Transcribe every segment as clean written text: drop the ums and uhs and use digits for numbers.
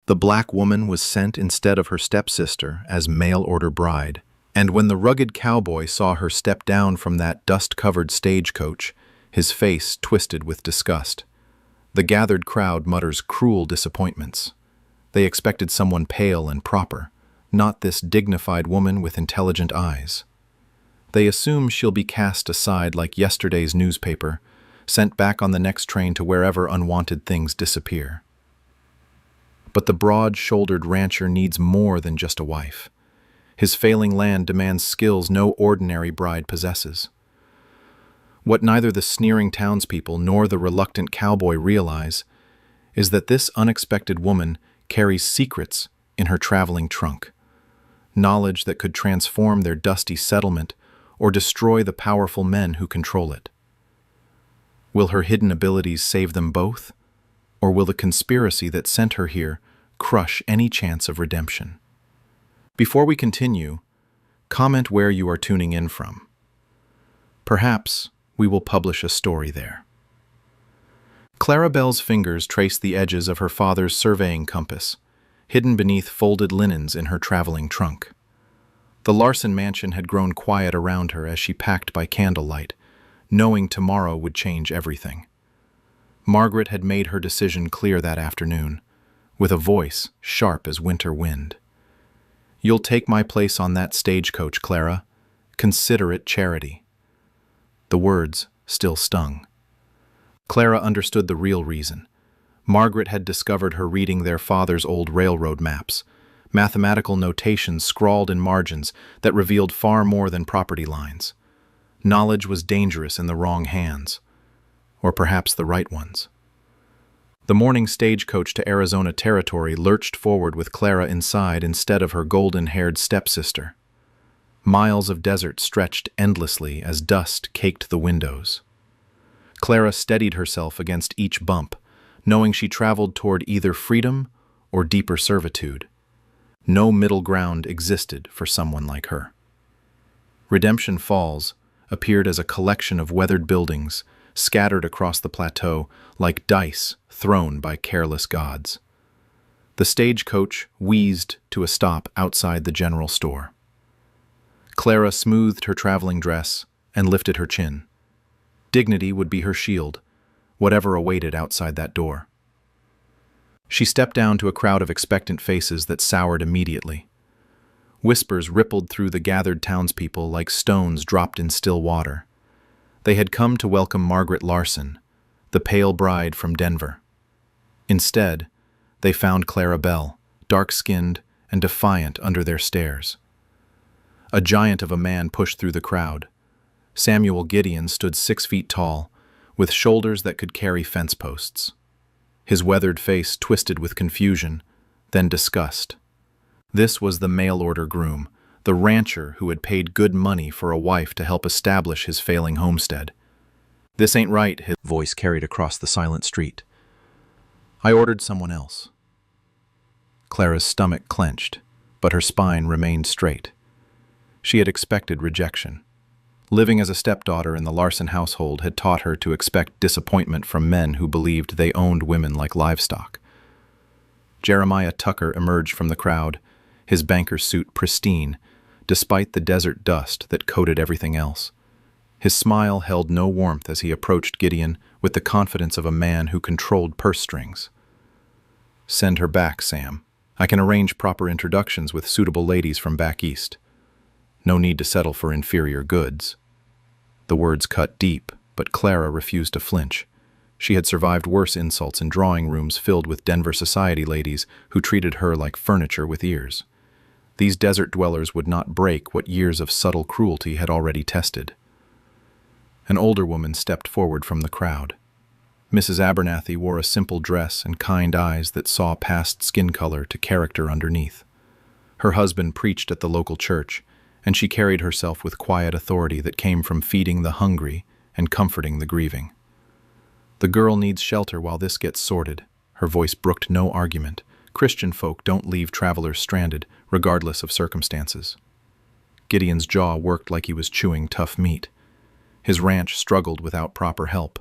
The black woman was sent instead of her stepsister as mail-order bride, and when the rugged cowboy saw her step down from that dust-covered stagecoach, his face twisted with disgust. The gathered crowd mutters cruel disappointments. They expected someone pale and proper, not this dignified woman with intelligent eyes. They assume she'll be cast aside like yesterday's newspaper, sent back on the next train to wherever unwanted things disappear. But the broad-shouldered rancher needs more than just a wife. His failing land demands skills no ordinary bride possesses. What neither the sneering townspeople nor the reluctant cowboy realize is that this unexpected woman carries secrets in her traveling trunk, knowledge that could transform their dusty settlement or destroy the powerful men who control it. Will her hidden abilities save them both? Or will the conspiracy that sent her here crush any chance of redemption? Before we continue, comment where you are tuning in from. Perhaps we will publish a story there. Clarabelle's fingers traced the edges of her father's surveying compass, hidden beneath folded linens in her traveling trunk. The Larson mansion had grown quiet around her as she packed by candlelight, knowing tomorrow would change everything. Margaret had made her decision clear that afternoon, with a voice sharp as winter wind. "You'll take my place on that stagecoach, Clara. Consider it charity." The words still stung. Clara understood the real reason. Margaret had discovered her reading their father's old railroad maps, mathematical notations scrawled in margins that revealed far more than property lines. Knowledge was dangerous in the wrong hands, or perhaps the right ones. The morning stagecoach to Arizona Territory lurched forward with Clara inside instead of her golden-haired stepsister. Miles of desert stretched endlessly as dust caked the windows. Clara steadied herself against each bump, knowing she traveled toward either freedom or deeper servitude. No middle ground existed for someone like her. Redemption Falls appeared as a collection of weathered buildings scattered across the plateau like dice thrown by careless gods. The stagecoach wheezed to a stop outside the general store. Clara smoothed her traveling dress and lifted her chin. Dignity would be her shield, whatever awaited outside that door. She stepped down to a crowd of expectant faces that soured immediately. Whispers rippled through the gathered townspeople like stones dropped in still water. They had come to welcome Margaret Larson, the pale bride from Denver. Instead, they found Clarabelle, dark-skinned and defiant under their stares. A giant of a man pushed through the crowd. Samuel Gideon stood 6 feet tall, with shoulders that could carry fence posts. His weathered face twisted with confusion, then disgust. This was the mail-order groom, the rancher who had paid good money for a wife to help establish his failing homestead. "This ain't right," his voice carried across the silent street. "I ordered someone else." Clara's stomach clenched, but her spine remained straight. She had expected rejection. Living as a stepdaughter in the Larson household had taught her to expect disappointment from men who believed they owned women like livestock. Jeremiah Tucker emerged from the crowd, his banker's suit pristine, despite the desert dust that coated everything else. His smile held no warmth as he approached Gideon with the confidence of a man who controlled purse strings. "Send her back, Sam. I can arrange proper introductions with suitable ladies from back east. No need to settle for inferior goods." The words cut deep, but Clara refused to flinch. She had survived worse insults in drawing rooms filled with Denver society ladies who treated her like furniture with ears. These desert dwellers would not break what years of subtle cruelty had already tested. An older woman stepped forward from the crowd. Mrs. Abernathy wore a simple dress and kind eyes that saw past skin color to character underneath. Her husband preached at the local church, and she carried herself with quiet authority that came from feeding the hungry and comforting the grieving. "The girl needs shelter while this gets sorted." Her voice brooked no argument. Christian folk don't leave travelers stranded, regardless of circumstances. Gideon's jaw worked like he was chewing tough meat. His ranch struggled without proper help,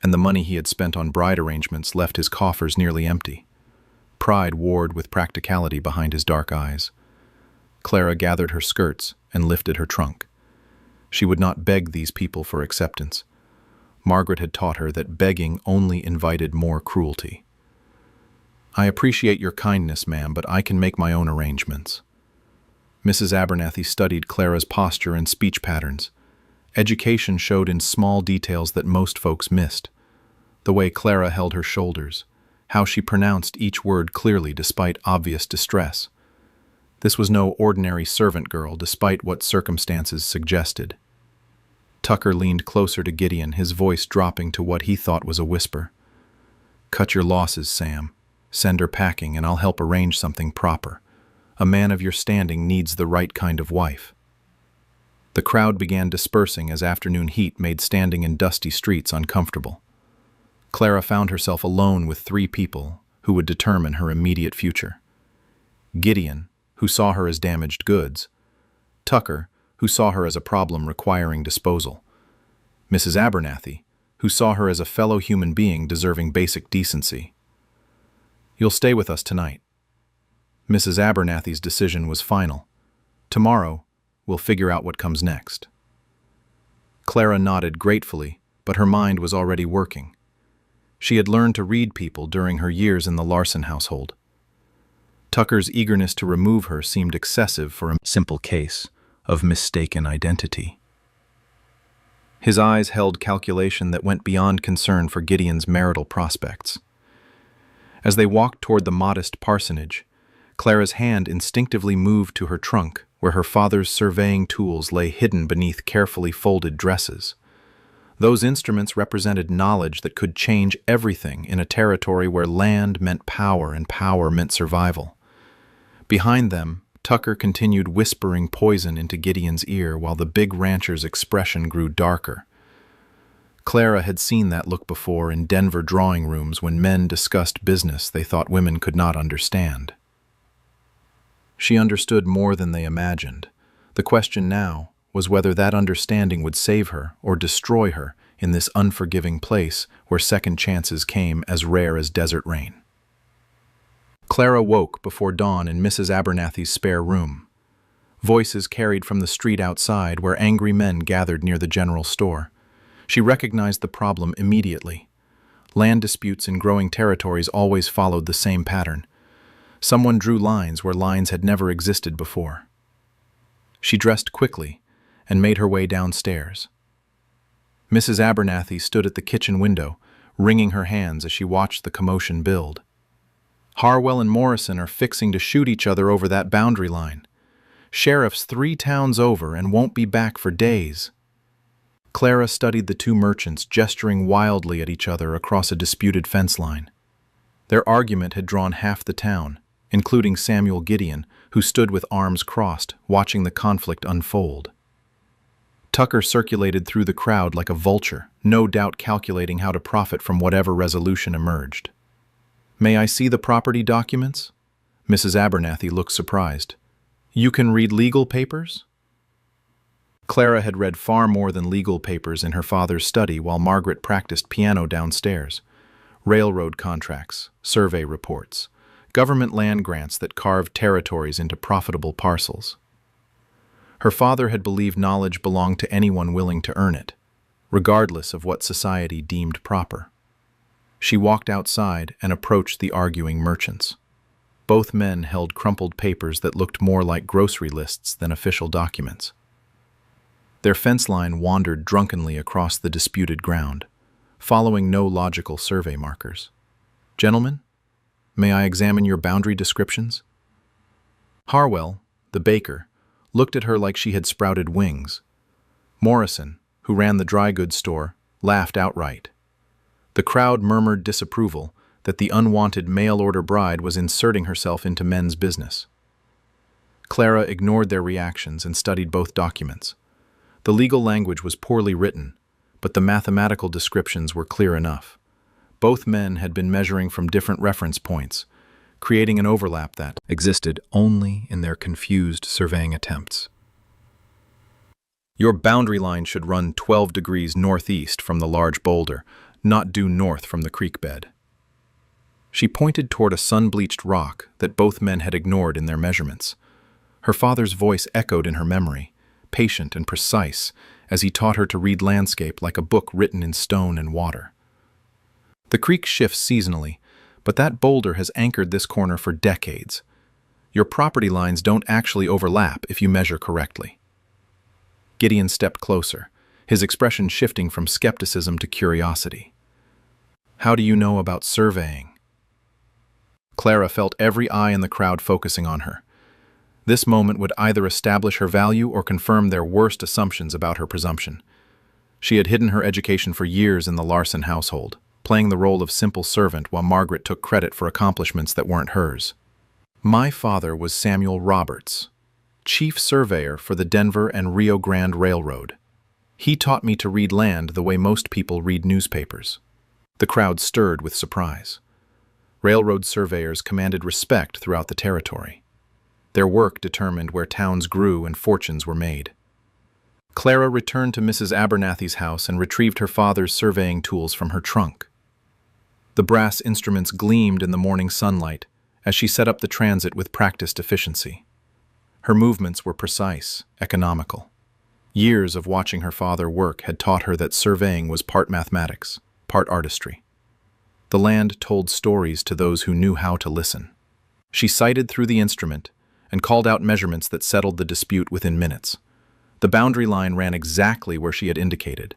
and the money he had spent on bride arrangements left his coffers nearly empty. Pride warred with practicality behind his dark eyes. Clara gathered her skirts and lifted her trunk. She would not beg these people for acceptance. Margaret had taught her that begging only invited more cruelty. "I appreciate your kindness, ma'am, but I can make my own arrangements." Mrs. Abernathy studied Clara's posture and speech patterns. Education showed in small details that most folks missed. The way Clara held her shoulders, how she pronounced each word clearly despite obvious distress. This was no ordinary servant girl, despite what circumstances suggested. Tucker leaned closer to Gideon, his voice dropping to what he thought was a whisper. "Cut your losses, Sam. Send her packing, and I'll help arrange something proper. A man of your standing needs the right kind of wife." The crowd began dispersing as afternoon heat made standing in dusty streets uncomfortable. Clara found herself alone with 3 people who would determine her immediate future. Gideon, who saw her as damaged goods. Tucker, who saw her as a problem requiring disposal. Mrs. Abernathy, who saw her as a fellow human being deserving basic decency. "You'll stay with us tonight." Mrs. Abernathy's decision was final. "Tomorrow, we'll figure out what comes next." Clara nodded gratefully, but her mind was already working. She had learned to read people during her years in the Larson household. Tucker's eagerness to remove her seemed excessive for a simple case of mistaken identity. His eyes held calculation that went beyond concern for Gideon's marital prospects. As they walked toward the modest parsonage, Clara's hand instinctively moved to her trunk, where her father's surveying tools lay hidden beneath carefully folded dresses. Those instruments represented knowledge that could change everything in a territory where land meant power and power meant survival. Behind them, Tucker continued whispering poison into Gideon's ear while the big rancher's expression grew darker. Clara had seen that look before in Denver drawing rooms when men discussed business they thought women could not understand. She understood more than they imagined. The question now was whether that understanding would save her or destroy her in this unforgiving place where second chances came as rare as desert rain. Clara woke before dawn in Mrs. Abernathy's spare room. Voices carried from the street outside where angry men gathered near the general store. She recognized the problem immediately. Land disputes in growing territories always followed the same pattern. Someone drew lines where lines had never existed before. She dressed quickly and made her way downstairs. Mrs. Abernathy stood at the kitchen window, wringing her hands as she watched the commotion build. "Harwell and Morrison are fixing to shoot each other over that boundary line. Sheriff's 3 towns over and won't be back for days." Clara studied the 2 merchants gesturing wildly at each other across a disputed fence line. Their argument had drawn half the town, including Samuel Gideon, who stood with arms crossed, watching the conflict unfold. Tucker circulated through the crowd like a vulture, no doubt calculating how to profit from whatever resolution emerged. "May I see the property documents?" Mrs. Abernathy looked surprised. "You can read legal papers?" Clara had read far more than legal papers in her father's study while Margaret practiced piano downstairs. Railroad contracts, survey reports, government land grants that carved territories into profitable parcels. Her father had believed knowledge belonged to anyone willing to earn it, regardless of what society deemed proper. She walked outside and approached the arguing merchants. Both men held crumpled papers that looked more like grocery lists than official documents. Their fence line wandered drunkenly across the disputed ground, following no logical survey markers. "Gentlemen, may I examine your boundary descriptions?" Harwell, the baker, looked at her like she had sprouted wings. Morrison, who ran the dry goods store, laughed outright. The crowd murmured disapproval that the unwanted mail-order bride was inserting herself into men's business. Clara ignored their reactions and studied both documents. The legal language was poorly written, but the mathematical descriptions were clear enough. Both men had been measuring from different reference points, creating an overlap that existed only in their confused surveying attempts. "Your boundary line should run 12 degrees northeast from the large boulder, not due north from the creek bed." She pointed toward a sun-bleached rock that both men had ignored in their measurements. Her father's voice echoed in her memory, patient and precise, as he taught her to read landscape like a book written in stone and water. The creek shifts seasonally, but that boulder has anchored this corner for decades. Your property lines don't actually overlap if you measure correctly. Gideon stepped closer, his expression shifting from skepticism to curiosity. How do you know about surveying? Clara felt every eye in the crowd focusing on her. This moment would either establish her value or confirm their worst assumptions about her presumption. She had hidden her education for years in the Larson household, playing the role of simple servant while Margaret took credit for accomplishments that weren't hers. My father was Samuel Roberts, chief surveyor for the Denver and Rio Grande Railroad. He taught me to read land the way most people read newspapers. The crowd stirred with surprise. Railroad surveyors commanded respect throughout the territory. Their work determined where towns grew and fortunes were made. Clara returned to Mrs. Abernathy's house and retrieved her father's surveying tools from her trunk. The brass instruments gleamed in the morning sunlight as she set up the transit with practiced efficiency. Her movements were precise, economical. Years of watching her father work had taught her that surveying was part mathematics, part artistry. The land told stories to those who knew how to listen. She sighted through the instrument and called out measurements that settled the dispute within minutes. The boundary line ran exactly where she had indicated,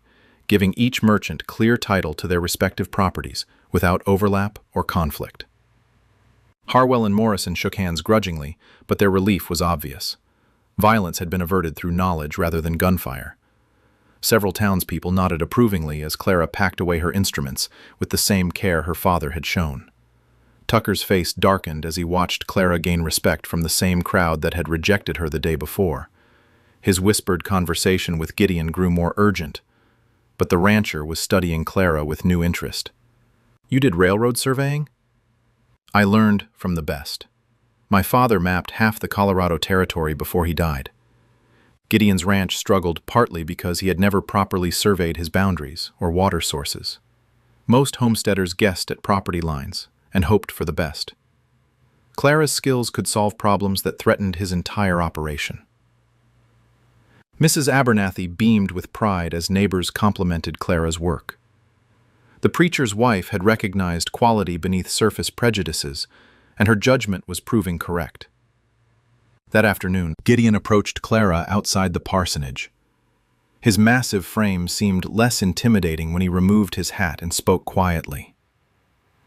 giving each merchant clear title to their respective properties without overlap or conflict. Harwell and Morrison shook hands grudgingly, but their relief was obvious. Violence had been averted through knowledge rather than gunfire. Several townspeople nodded approvingly as Clara packed away her instruments with the same care her father had shown. Tucker's face darkened as he watched Clara gain respect from the same crowd that had rejected her the day before. His whispered conversation with Gideon grew more urgent, but the rancher was studying Clara with new interest. You did railroad surveying? I learned from the best. My father mapped half the Colorado Territory before he died. Gideon's ranch struggled partly because he had never properly surveyed his boundaries or water sources. Most homesteaders guessed at property lines and hoped for the best. Clara's skills could solve problems that threatened his entire operation. Mrs. Abernathy beamed with pride as neighbors complimented Clara's work. The preacher's wife had recognized quality beneath surface prejudices, and her judgment was proving correct. That afternoon, Gideon approached Clara outside the parsonage. His massive frame seemed less intimidating when he removed his hat and spoke quietly.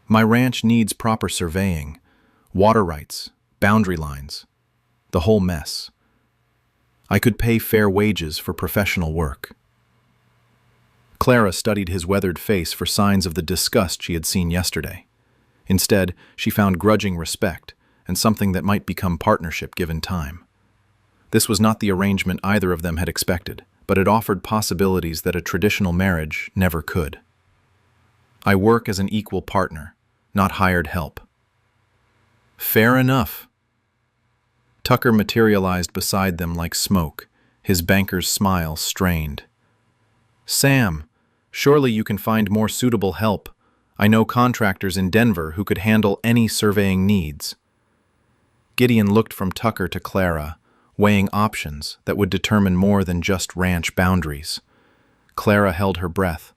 My ranch needs proper surveying, water rights, boundary lines, the whole mess. I could pay fair wages for professional work. Clara studied his weathered face for signs of the disgust she had seen yesterday. Instead, she found grudging respect and something that might become partnership given time. This was not the arrangement either of them had expected, but it offered possibilities that a traditional marriage never could. I work as an equal partner, not hired help. Fair enough. Tucker materialized beside them like smoke, his banker's smile strained. Sam, surely you can find more suitable help. I know contractors in Denver who could handle any surveying needs. Gideon looked from Tucker to Clara, weighing options that would determine more than just ranch boundaries. Clara held her breath,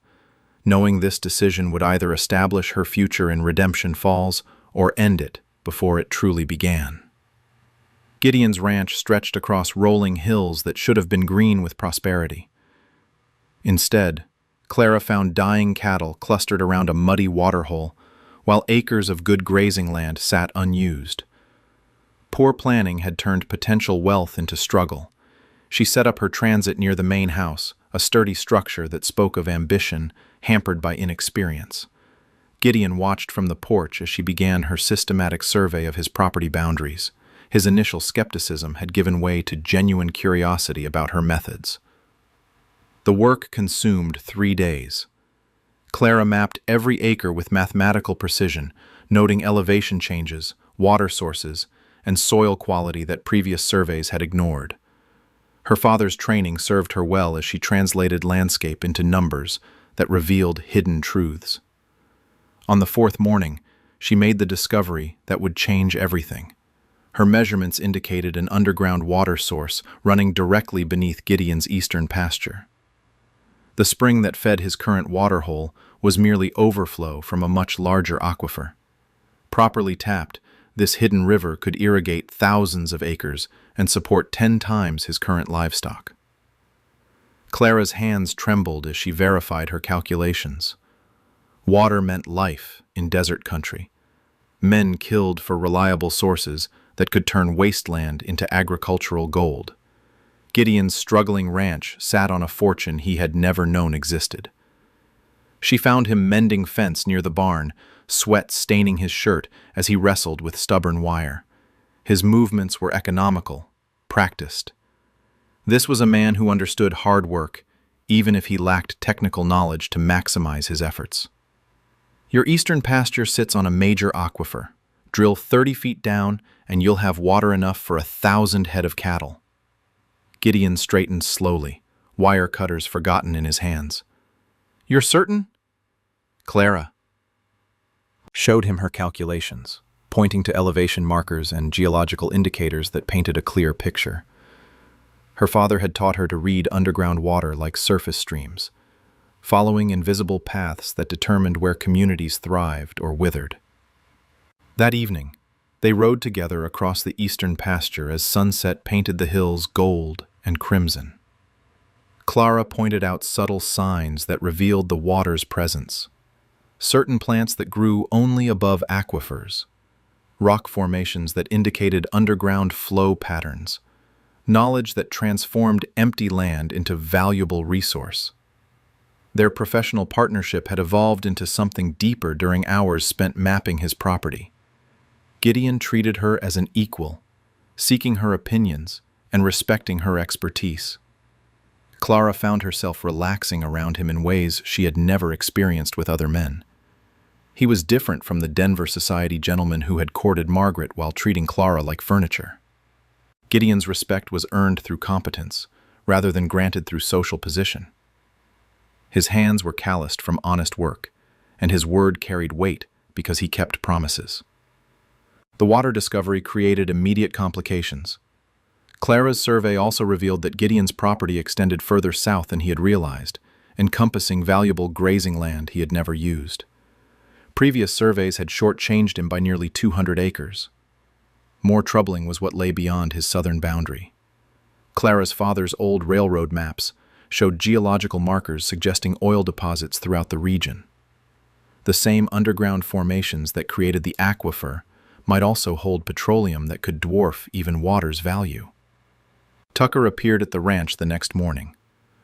knowing this decision would either establish her future in Redemption Falls or end it before it truly began. Gideon's ranch stretched across rolling hills that should have been green with prosperity. Instead, Clara found dying cattle clustered around a muddy waterhole, while acres of good grazing land sat unused. Poor planning had turned potential wealth into struggle. She set up her transit near the main house, a sturdy structure that spoke of ambition, hampered by inexperience. Gideon watched from the porch as she began her systematic survey of his property boundaries. His initial skepticism had given way to genuine curiosity about her methods. The work consumed 3 days. Clara mapped every acre with mathematical precision, noting elevation changes, water sources, and soil quality that previous surveys had ignored. Her father's training served her well as she translated landscape into numbers that revealed hidden truths. On the 4th morning, she made the discovery that would change everything. Her measurements indicated an underground water source running directly beneath Gideon's eastern pasture. The spring that fed his current waterhole was merely overflow from a much larger aquifer. Properly tapped, this hidden river could irrigate thousands of acres and support 10 times his current livestock. Clara's hands trembled as she verified her calculations. Water meant life in desert country. Men killed for reliable sources that could turn wasteland into agricultural gold. Gideon's struggling ranch sat on a fortune he had never known existed. She found him mending fence near the barn, sweat staining his shirt as he wrestled with stubborn wire. His movements were economical, practiced. This was a man who understood hard work, even if he lacked technical knowledge to maximize his efforts. Your eastern pasture sits on a major aquifer. Drill 30 feet down, and you'll have water enough for 1,000 head of cattle. Gideon straightened slowly, wire cutters forgotten in his hands. You're certain? Clara showed him her calculations, pointing to elevation markers and geological indicators that painted a clear picture. Her father had taught her to read underground water like surface streams, following invisible paths that determined where communities thrived or withered. That evening, they rode together across the eastern pasture as sunset painted the hills gold and crimson. Clara pointed out subtle signs that revealed the water's presence. Certain plants that grew only above aquifers, rock formations that indicated underground flow patterns, knowledge that transformed empty land into valuable resource. Their professional partnership had evolved into something deeper during hours spent mapping his property. Gideon treated her as an equal, seeking her opinions and respecting her expertise. Clara found herself relaxing around him in ways she had never experienced with other men. He was different from the Denver society gentleman who had courted Margaret while treating Clara like furniture. Gideon's respect was earned through competence, rather than granted through social position. His hands were calloused from honest work, and his word carried weight because he kept promises. The water discovery created immediate complications. Clara's survey also revealed that Gideon's property extended further south than he had realized, encompassing valuable grazing land he had never used. Previous surveys had shortchanged him by nearly 200 acres. More troubling was what lay beyond his southern boundary. Clara's father's old railroad maps showed geological markers suggesting oil deposits throughout the region. The same underground formations that created the aquifer might also hold petroleum that could dwarf even water's value. Tucker appeared at the ranch the next morning,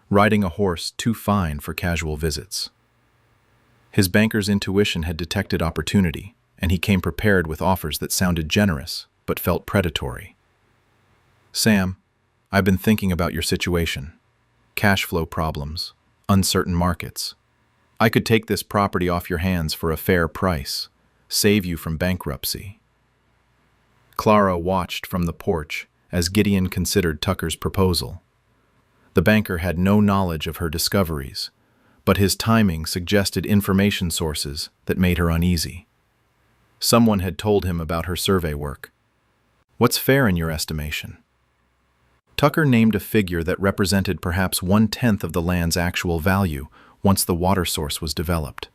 riding a horse too fine for casual visits. His banker's intuition had detected opportunity, and he came prepared with offers that sounded generous but felt predatory. Sam, I've been thinking about your situation. Cash flow problems, uncertain markets. I could take this property off your hands for a fair price, save you from bankruptcy. Clara watched from the porch as Gideon considered Tucker's proposal. The banker had no knowledge of her discoveries, but his timing suggested information sources that made her uneasy. Someone had told him about her survey work. What's fair in your estimation? Tucker named a figure that represented perhaps 1/10 of the land's actual value once the water source was developed.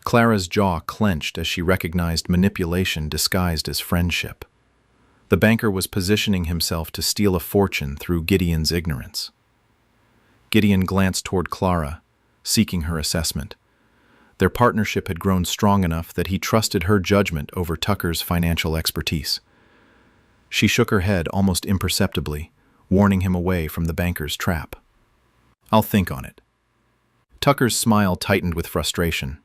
Clara's jaw clenched as she recognized manipulation disguised as friendship. The banker was positioning himself to steal a fortune through Gideon's ignorance. Gideon glanced toward Clara, seeking her assessment. Their partnership had grown strong enough that he trusted her judgment over Tucker's financial expertise. She shook her head almost imperceptibly, warning him away from the banker's trap. I'll think on it. Tucker's smile tightened with frustration.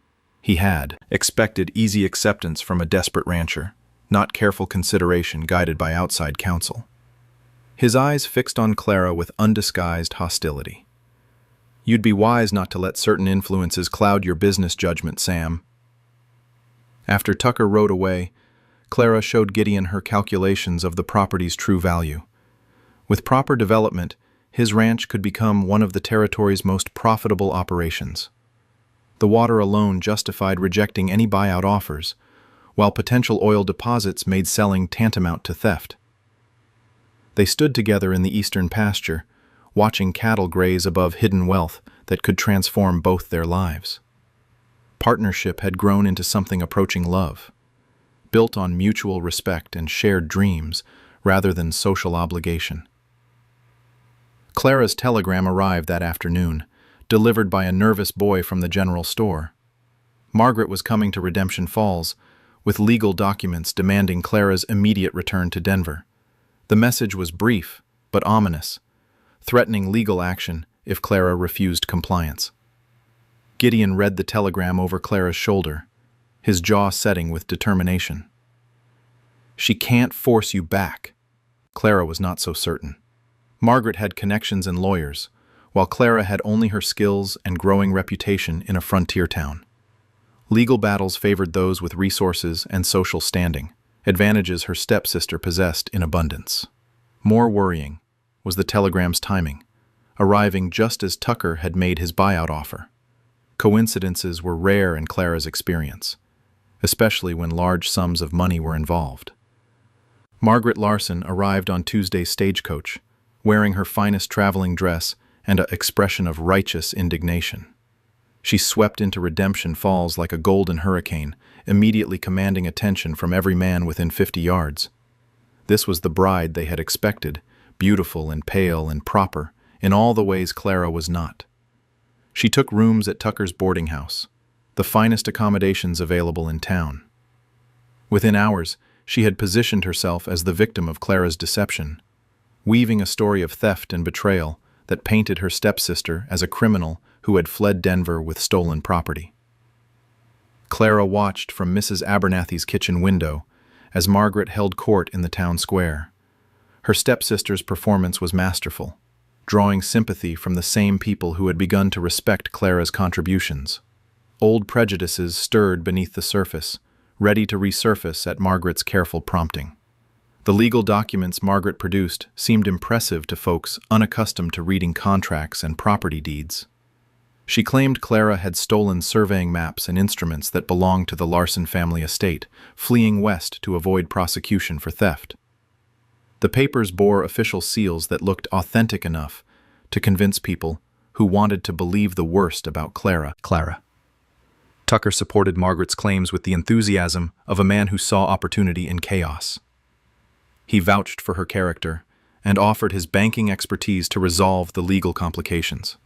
He had expected easy acceptance from a desperate rancher, not careful consideration guided by outside counsel. His eyes fixed on Clara with undisguised hostility. You'd be wise not to let certain influences cloud your business judgment, Sam. After Tucker rode away, Clara showed Gideon her calculations of the property's true value. With proper development, his ranch could become one of the territory's most profitable operations. The water alone justified rejecting any buyout offers, while potential oil deposits made selling tantamount to theft. They stood together in the eastern pasture, watching cattle graze above hidden wealth that could transform both their lives. Partnership had grown into something approaching love, built on mutual respect and shared dreams rather than social obligation. Clara's telegram arrived that afternoon, delivered by a nervous boy from the general store. Margaret was coming to Redemption Falls, with legal documents demanding Clara's immediate return to Denver. The message was brief, but ominous, threatening legal action if Clara refused compliance. Gideon read the telegram over Clara's shoulder, his jaw setting with determination. "She can't force you back." Clara was not so certain. Margaret had connections and lawyers, while Clara had only her skills and growing reputation in a frontier town. Legal battles favored those with resources and social standing, advantages her stepsister possessed in abundance. More worrying was the telegram's timing, arriving just as Tucker had made his buyout offer. Coincidences were rare in Clara's experience, especially when large sums of money were involved. Margaret Larson arrived on Tuesday's stagecoach, wearing her finest traveling dress and an expression of righteous indignation. She swept into Redemption Falls like a golden hurricane, immediately commanding attention from every man within 50 yards. This was the bride they had expected, beautiful and pale and proper, in all the ways Clara was not. She took rooms at Tucker's boarding house, the finest accommodations available in town. Within hours, she had positioned herself as the victim of Clara's deception, weaving a story of theft and betrayal that painted her stepsister as a criminal who had fled Denver with stolen property. Clara watched from Mrs. Abernathy's kitchen window as Margaret held court in the town square. Her stepsister's performance was masterful, drawing sympathy from the same people who had begun to respect Clara's contributions. Old prejudices stirred beneath the surface, ready to resurface at Margaret's careful prompting. The legal documents Margaret produced seemed impressive to folks unaccustomed to reading contracts and property deeds. She claimed Clara had stolen surveying maps and instruments that belonged to the Larson family estate, fleeing west to avoid prosecution for theft. The papers bore official seals that looked authentic enough to convince people who wanted to believe the worst about Clara. Tucker supported Margaret's claims with the enthusiasm of a man who saw opportunity in chaos. He vouched for her character and offered his banking expertise to resolve the legal complications.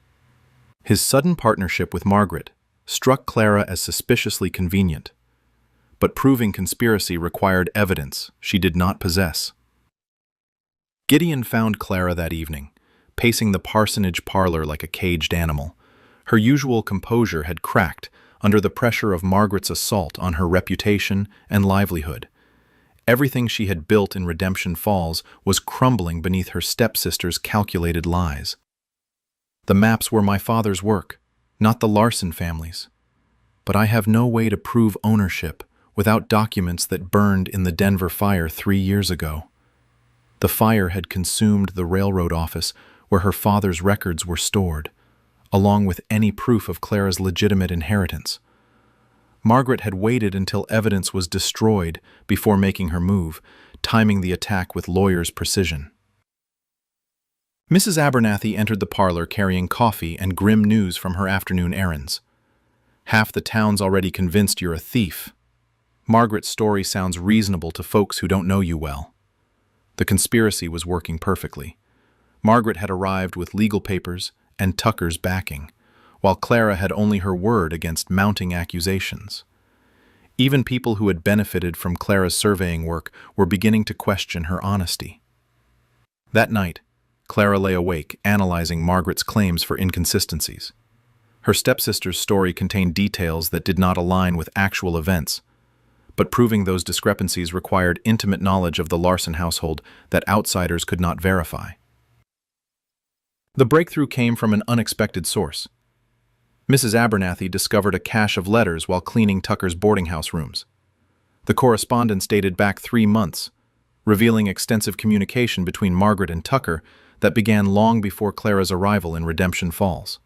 His sudden partnership with Margaret struck Clara as suspiciously convenient, but proving conspiracy required evidence she did not possess. Gideon found Clara that evening, pacing the parsonage parlor like a caged animal. Her usual composure had cracked under the pressure of Margaret's assault on her reputation and livelihood. Everything she had built in Redemption Falls was crumbling beneath her stepsister's calculated lies. "The maps were my father's work, not the Larson family's. But I have no way to prove ownership without documents that burned in the Denver fire 3 years ago. The fire had consumed the railroad office where her father's records were stored, along with any proof of Clara's legitimate inheritance. Margaret had waited until evidence was destroyed before making her move, timing the attack with lawyer's precision." Mrs. Abernathy entered the parlor carrying coffee and grim news from her afternoon errands. "Half the town's already convinced you're a thief. Margaret's story sounds reasonable to folks who don't know you well." The conspiracy was working perfectly. Margaret had arrived with legal papers and Tucker's backing, while Clara had only her word against mounting accusations. Even people who had benefited from Clara's surveying work were beginning to question her honesty. That night, Clara lay awake, analyzing Margaret's claims for inconsistencies. Her stepsister's story contained details that did not align with actual events, but proving those discrepancies required intimate knowledge of the Larson household that outsiders could not verify. The breakthrough came from an unexpected source. Mrs. Abernathy discovered a cache of letters while cleaning Tucker's boarding house rooms. The correspondence dated back 3 months, revealing extensive communication between Margaret and Tucker that began long before Clara's arrival in Redemption Falls.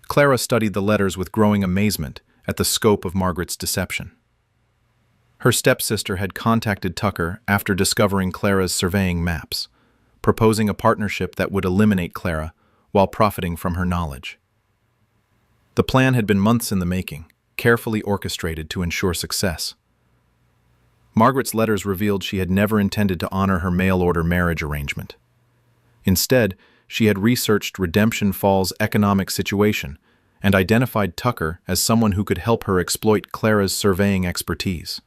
Clara studied the letters with growing amazement at the scope of Margaret's deception. Her stepsister had contacted Tucker after discovering Clara's surveying maps, proposing a partnership that would eliminate Clara while profiting from her knowledge. The plan had been months in the making, carefully orchestrated to ensure success. Margaret's letters revealed she had never intended to honor her mail-order marriage arrangement. Instead, she had researched Redemption Falls' economic situation and identified Tucker as someone who could help her exploit Clara's surveying expertise.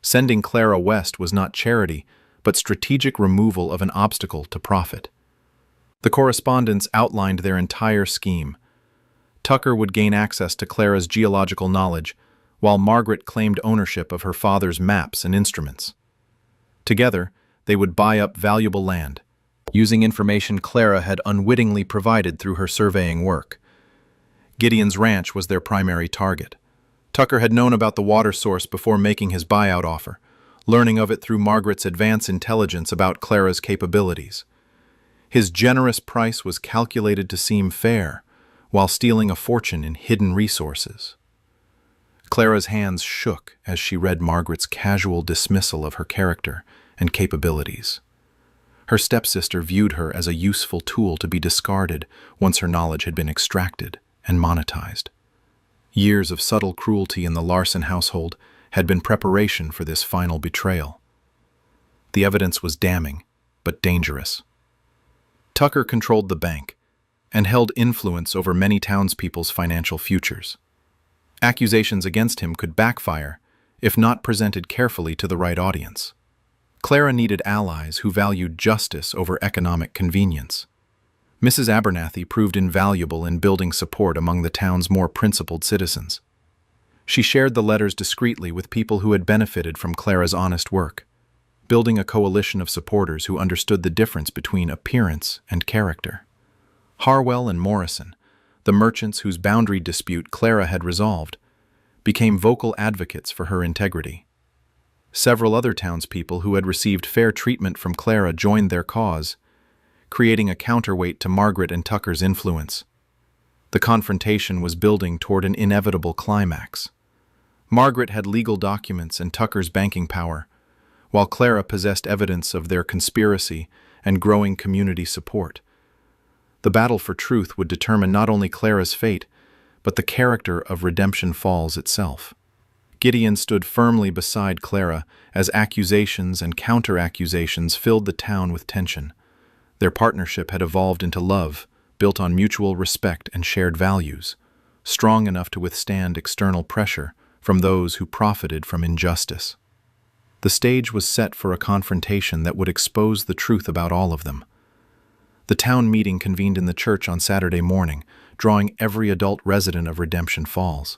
Sending Clara west was not charity, but strategic removal of an obstacle to profit. The correspondence outlined their entire scheme. Tucker would gain access to Clara's geological knowledge, while Margaret claimed ownership of her father's maps and instruments. Together, they would buy up valuable land, using information Clara had unwittingly provided through her surveying work. Gideon's ranch was their primary target. Tucker had known about the water source before making his buyout offer, learning of it through Margaret's advance intelligence about Clara's capabilities. His generous price was calculated to seem fair, while stealing a fortune in hidden resources. Clara's hands shook as she read Margaret's casual dismissal of her character and capabilities. Her stepsister viewed her as a useful tool to be discarded once her knowledge had been extracted and monetized. Years of subtle cruelty in the Larson household had been preparation for this final betrayal. The evidence was damning, but dangerous. Tucker controlled the bank and held influence over many townspeople's financial futures. Accusations against him could backfire if not presented carefully to the right audience. Clara needed allies who valued justice over economic convenience. Mrs. Abernathy proved invaluable in building support among the town's more principled citizens. She shared the letters discreetly with people who had benefited from Clara's honest work, building a coalition of supporters who understood the difference between appearance and character. Harwell and Morrison, the merchants whose boundary dispute Clara had resolved, became vocal advocates for her integrity. Several other townspeople who had received fair treatment from Clara joined their cause, creating a counterweight to Margaret and Tucker's influence. The confrontation was building toward an inevitable climax. Margaret had legal documents and Tucker's banking power, while Clara possessed evidence of their conspiracy and growing community support. The battle for truth would determine not only Clara's fate, but the character of Redemption Falls itself. Gideon stood firmly beside Clara as accusations and counter-accusations filled the town with tension. Their partnership had evolved into love, built on mutual respect and shared values, strong enough to withstand external pressure from those who profited from injustice. The stage was set for a confrontation that would expose the truth about all of them. The town meeting convened in the church on Saturday morning, drawing every adult resident of Redemption Falls.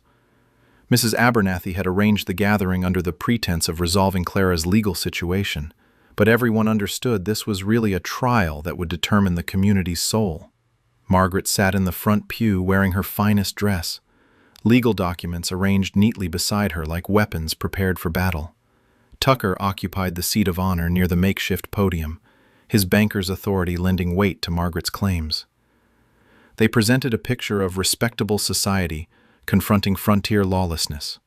Mrs. Abernathy had arranged the gathering under the pretense of resolving Clara's legal situation, but everyone understood this was really a trial that would determine the community's soul. Margaret sat in the front pew wearing her finest dress, legal documents arranged neatly beside her like weapons prepared for battle. Tucker occupied the seat of honor near the makeshift podium, his banker's authority lending weight to Margaret's claims. They presented a picture of respectable society confronting frontier lawlessness.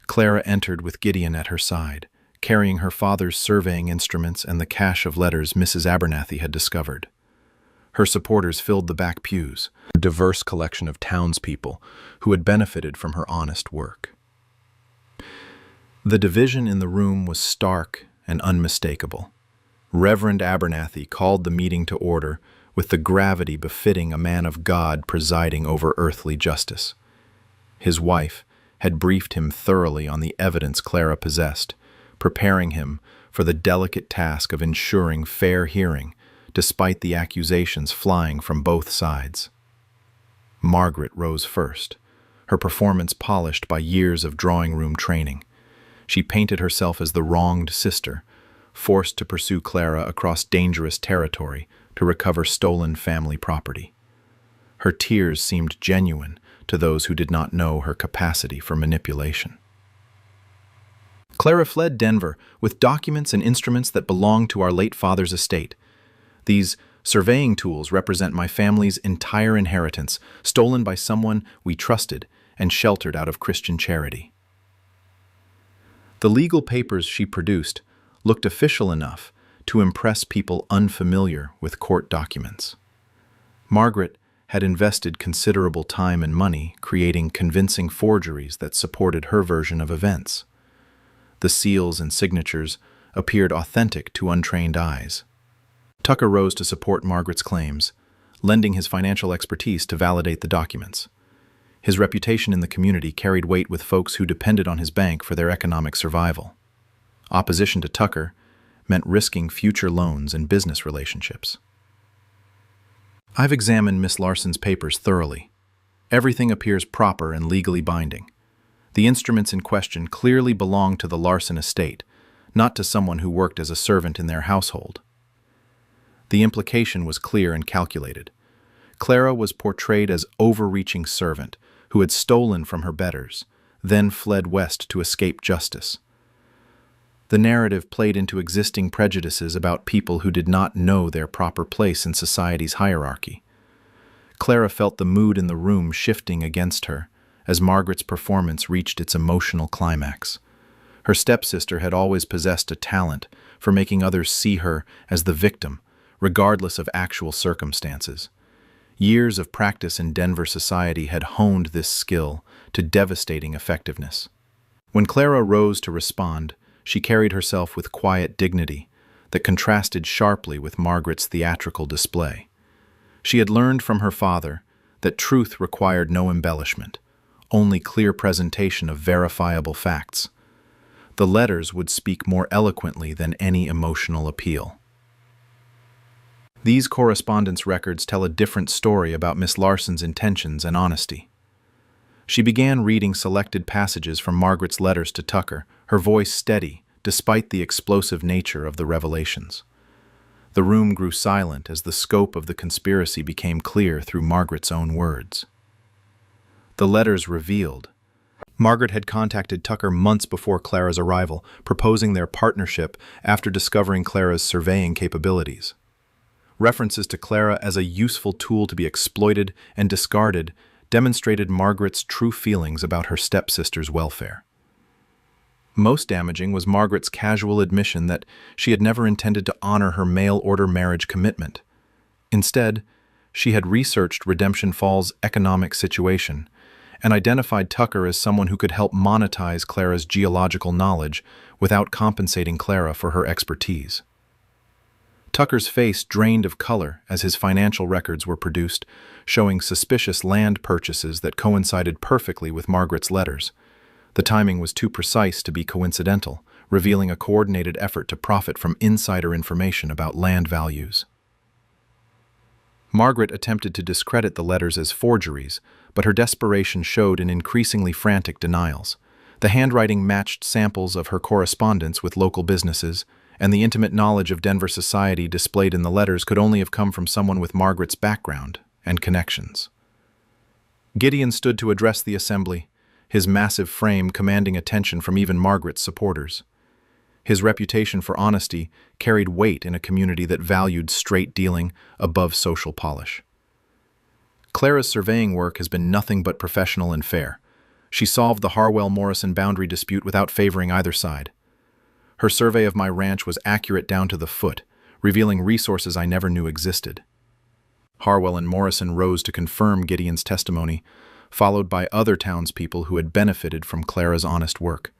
Clara entered with Gideon at her side, carrying her father's surveying instruments and the cache of letters Mrs. Abernathy had discovered. Her supporters filled the back pews, a diverse collection of townspeople who had benefited from her honest work. The division in the room was stark and unmistakable. Reverend Abernathy called the meeting to order with the gravity befitting a man of God presiding over earthly justice. His wife had briefed him thoroughly on the evidence Clara possessed, preparing him for the delicate task of ensuring fair hearing despite the accusations flying from both sides. Margaret rose first, her performance polished by years of drawing room training. She painted herself as the wronged sister, forced to pursue Clara across dangerous territory to recover stolen family property. Her tears seemed genuine to those who did not know her capacity for manipulation. Clara fled Denver with documents and instruments that belonged to our late father's estate. These surveying tools represent my family's entire inheritance, stolen by someone we trusted and sheltered out of Christian charity. The legal papers she produced looked official enough to impress people unfamiliar with court documents. Margaret had invested considerable time and money creating convincing forgeries that supported her version of events. The seals and signatures appeared authentic to untrained eyes. Tucker rose to support Margaret's claims, lending his financial expertise to validate the documents. His reputation in the community carried weight with folks who depended on his bank for their economic survival. Opposition to Tucker meant risking future loans and business relationships. I've examined Miss Larson's papers thoroughly. Everything appears proper and legally binding. The instruments in question clearly belong to the Larson estate, not to someone who worked as a servant in their household. The implication was clear and calculated. Clara was portrayed as overreaching servant who had stolen from her betters, then fled west to escape justice. The narrative played into existing prejudices about people who did not know their proper place in society's hierarchy. Clara felt the mood in the room shifting against her as Margaret's performance reached its emotional climax. Her stepsister had always possessed a talent for making others see her as the victim, regardless of actual circumstances. Years of practice in Denver society had honed this skill to devastating effectiveness. When Clara rose to respond, she carried herself with quiet dignity that contrasted sharply with Margaret's theatrical display. She had learned from her father that truth required no embellishment, only clear presentation of verifiable facts. The letters would speak more eloquently than any emotional appeal. These correspondence records tell a different story about Miss Larson's intentions and honesty. She began reading selected passages from Margaret's letters to Tucker, her voice steady, despite the explosive nature of the revelations. The room grew silent as the scope of the conspiracy became clear through Margaret's own words. The letters revealed Margaret had contacted Tucker months before Clara's arrival, proposing their partnership after discovering Clara's surveying capabilities. References to Clara as a useful tool to be exploited and discarded demonstrated Margaret's true feelings about her stepsister's welfare. Most damaging was Margaret's casual admission that she had never intended to honor her mail-order marriage commitment. Instead, she had researched Redemption Falls' economic situation and identified Tucker as someone who could help monetize Clara's geological knowledge without compensating Clara for her expertise. Tucker's face drained of color as his financial records were produced, showing suspicious land purchases that coincided perfectly with Margaret's letters. The timing was too precise to be coincidental, revealing a coordinated effort to profit from insider information about land values. Margaret attempted to discredit the letters as forgeries, but her desperation showed in increasingly frantic denials. The handwriting matched samples of her correspondence with local businesses, and the intimate knowledge of Denver society displayed in the letters could only have come from someone with Margaret's background and connections. Gideon stood to address the assembly, his massive frame commanding attention from even Margaret's supporters. His reputation for honesty carried weight in a community that valued straight dealing above social polish. Clara's surveying work has been nothing but professional and fair. She solved the Harwell-Morrison boundary dispute without favoring either side. Her survey of my ranch was accurate down to the foot, revealing resources I never knew existed. Harwell and Morrison rose to confirm Gideon's testimony, followed by other townspeople who had benefited from Clara's honest work.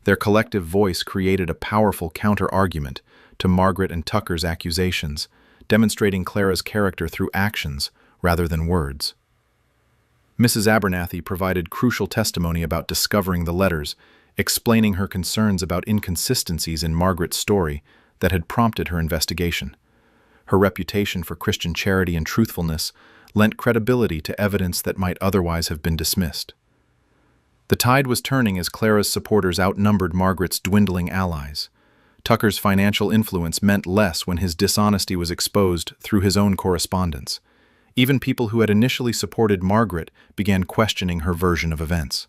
Their collective voice created a powerful counter-argument to Margaret and Tucker's accusations, demonstrating Clara's character through actions rather than words. Mrs. Abernathy provided crucial testimony about discovering the letters, explaining her concerns about inconsistencies in Margaret's story that had prompted her investigation. Her reputation for Christian charity and truthfulness lent credibility to evidence that might otherwise have been dismissed. The tide was turning as Clara's supporters outnumbered Margaret's dwindling allies. Tucker's financial influence meant less when his dishonesty was exposed through his own correspondence. Even people who had initially supported Margaret began questioning her version of events.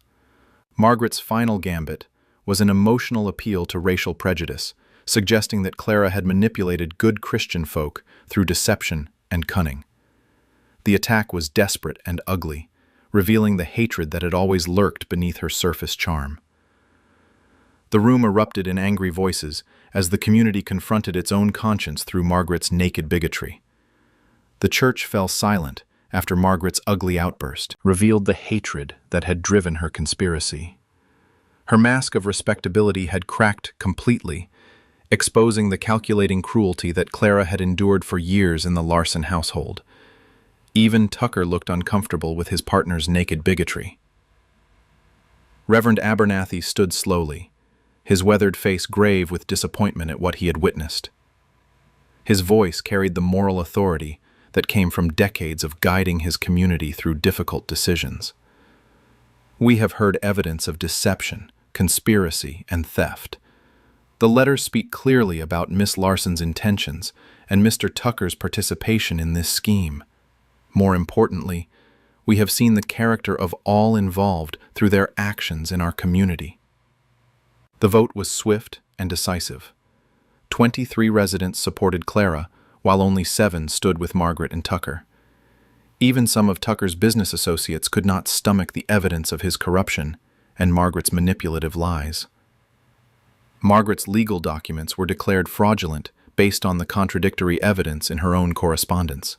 Margaret's final gambit was an emotional appeal to racial prejudice, suggesting that Clara had manipulated good Christian folk through deception and cunning. The attack was desperate and ugly, revealing the hatred that had always lurked beneath her surface charm. The room erupted in angry voices as the community confronted its own conscience through Margaret's naked bigotry. The church fell silent after Margaret's ugly outburst revealed the hatred that had driven her conspiracy. Her mask of respectability had cracked completely, exposing the calculating cruelty that Clara had endured for years in the Larson household. Even Tucker looked uncomfortable with his partner's naked bigotry. Reverend Abernathy stood slowly, his weathered face grave with disappointment at what he had witnessed. His voice carried the moral authority that came from decades of guiding his community through difficult decisions. We have heard evidence of deception, conspiracy, and theft. The letters speak clearly about Miss Larson's intentions and Mr. Tucker's participation in this scheme. More importantly, we have seen the character of all involved through their actions in our community. The vote was swift and decisive. 23 residents supported Clara, while only 7 stood with Margaret and Tucker. Even some of Tucker's business associates could not stomach the evidence of his corruption and Margaret's manipulative lies. Margaret's legal documents were declared fraudulent based on the contradictory evidence in her own correspondence.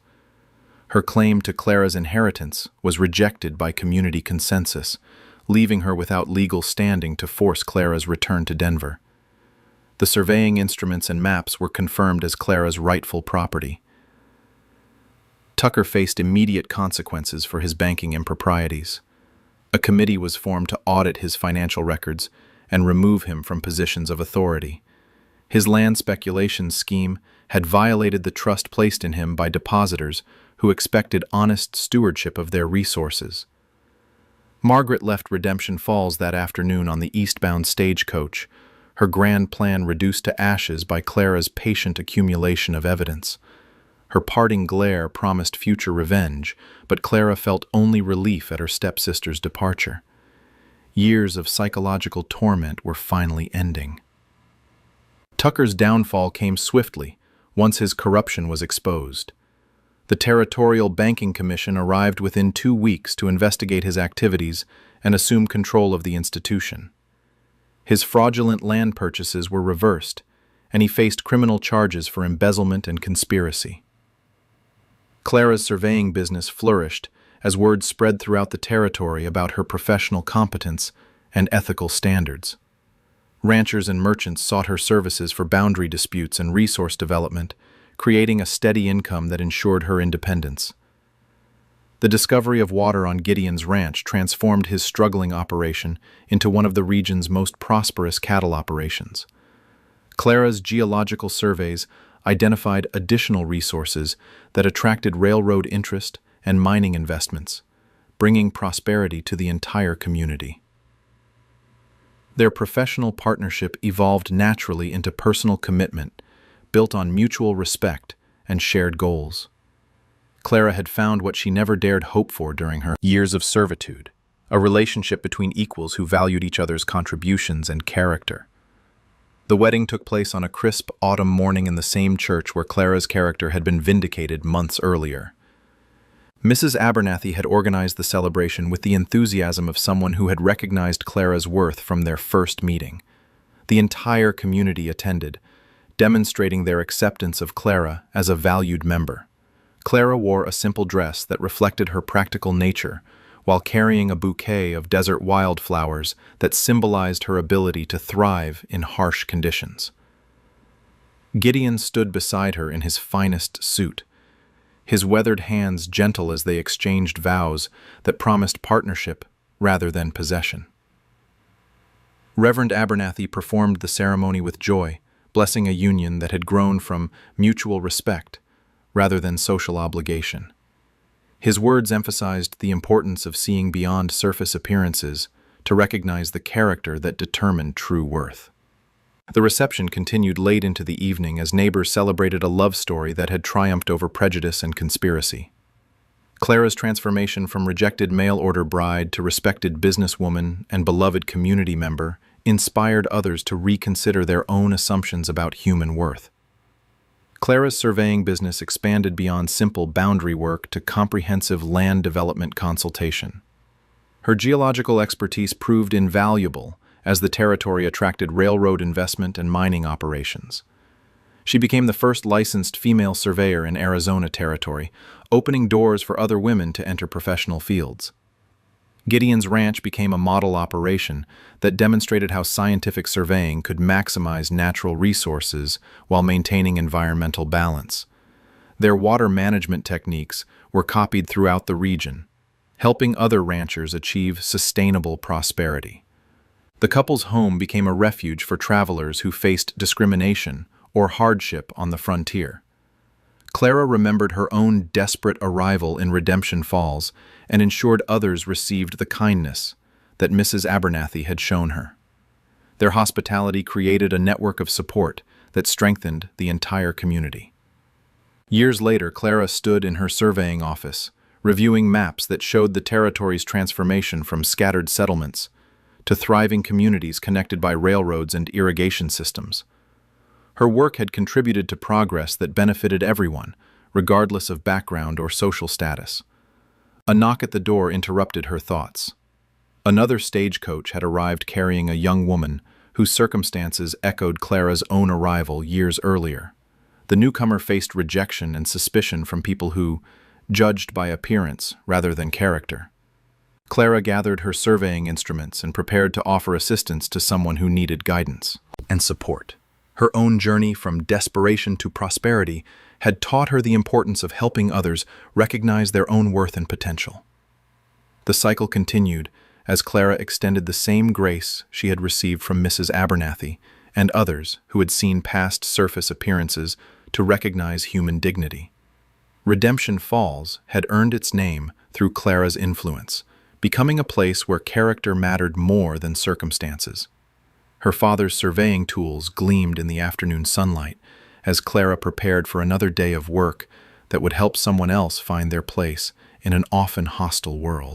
Her claim to Clara's inheritance was rejected by community consensus, leaving her without legal standing to force Clara's return to Denver. The surveying instruments and maps were confirmed as Clara's rightful property. Tucker faced immediate consequences for his banking improprieties. A committee was formed to audit his financial records and remove him from positions of authority. His land speculation scheme had violated the trust placed in him by depositors who expected honest stewardship of their resources. Margaret left Redemption Falls that afternoon on the eastbound stagecoach, her grand plan reduced to ashes by Clara's patient accumulation of evidence. Her parting glare promised future revenge, but Clara felt only relief at her stepsister's departure. Years of psychological torment were finally ending. Tucker's downfall came swiftly once his corruption was exposed. The Territorial Banking Commission arrived within 2 weeks to investigate his activities and assume control of the institution. His fraudulent land purchases were reversed, and he faced criminal charges for embezzlement and conspiracy. Clara's surveying business flourished as word spread throughout the territory about her professional competence and ethical standards. Ranchers and merchants sought her services for boundary disputes and resource development, creating a steady income that ensured her independence. The discovery of water on Gideon's ranch transformed his struggling operation into one of the region's most prosperous cattle operations. Clara's geological surveys identified additional resources that attracted railroad interest and mining investments, bringing prosperity to the entire community. Their professional partnership evolved naturally into personal commitment, built on mutual respect and shared goals. Clara had found what she never dared hope for during her years of servitude, a relationship between equals who valued each other's contributions and character. The wedding took place on a crisp autumn morning in the same church where Clara's character had been vindicated months earlier. Mrs. Abernathy had organized the celebration with the enthusiasm of someone who had recognized Clara's worth from their first meeting. The entire community attended, demonstrating their acceptance of Clara as a valued member. Clara wore a simple dress that reflected her practical nature, while carrying a bouquet of desert wildflowers that symbolized her ability to thrive in harsh conditions. Gideon stood beside her in his finest suit, his weathered hands gentle as they exchanged vows that promised partnership rather than possession. Reverend Abernathy performed the ceremony with joy, blessing a union that had grown from mutual respect rather than social obligation. His words emphasized the importance of seeing beyond surface appearances to recognize the character that determined true worth. The reception continued late into the evening as neighbors celebrated a love story that had triumphed over prejudice and conspiracy. Clara's transformation from rejected mail-order bride to respected businesswoman and beloved community member inspired others to reconsider their own assumptions about human worth. Clara's surveying business expanded beyond simple boundary work to comprehensive land development consultation. Her geological expertise proved invaluable as the territory attracted railroad investment and mining operations. She became the first licensed female surveyor in Arizona Territory, opening doors for other women to enter professional fields. Gideon's ranch became a model operation that demonstrated how scientific surveying could maximize natural resources while maintaining environmental balance. Their water management techniques were copied throughout the region, helping other ranchers achieve sustainable prosperity. The couple's home became a refuge for travelers who faced discrimination or hardship on the frontier. Clara remembered her own desperate arrival in Redemption Falls and ensured others received the kindness that Mrs. Abernathy had shown her. Their hospitality created a network of support that strengthened the entire community. Years later, Clara stood in her surveying office, reviewing maps that showed the territory's transformation from scattered settlements to thriving communities connected by railroads and irrigation systems. Her work had contributed to progress that benefited everyone, regardless of background or social status. A knock at the door interrupted her thoughts. Another stagecoach had arrived carrying a young woman whose circumstances echoed Clara's own arrival years earlier. The newcomer faced rejection and suspicion from people who judged by appearance rather than character. Clara gathered her surveying instruments and prepared to offer assistance to someone who needed guidance and support. Her own journey from desperation to prosperity had taught her the importance of helping others recognize their own worth and potential. The cycle continued as Clara extended the same grace she had received from Mrs. Abernathy and others who had seen past surface appearances to recognize human dignity. Redemption Falls had earned its name through Clara's influence, becoming a place where character mattered more than circumstances. Her father's surveying tools gleamed in the afternoon sunlight as Clara prepared for another day of work that would help someone else find their place in an often hostile world.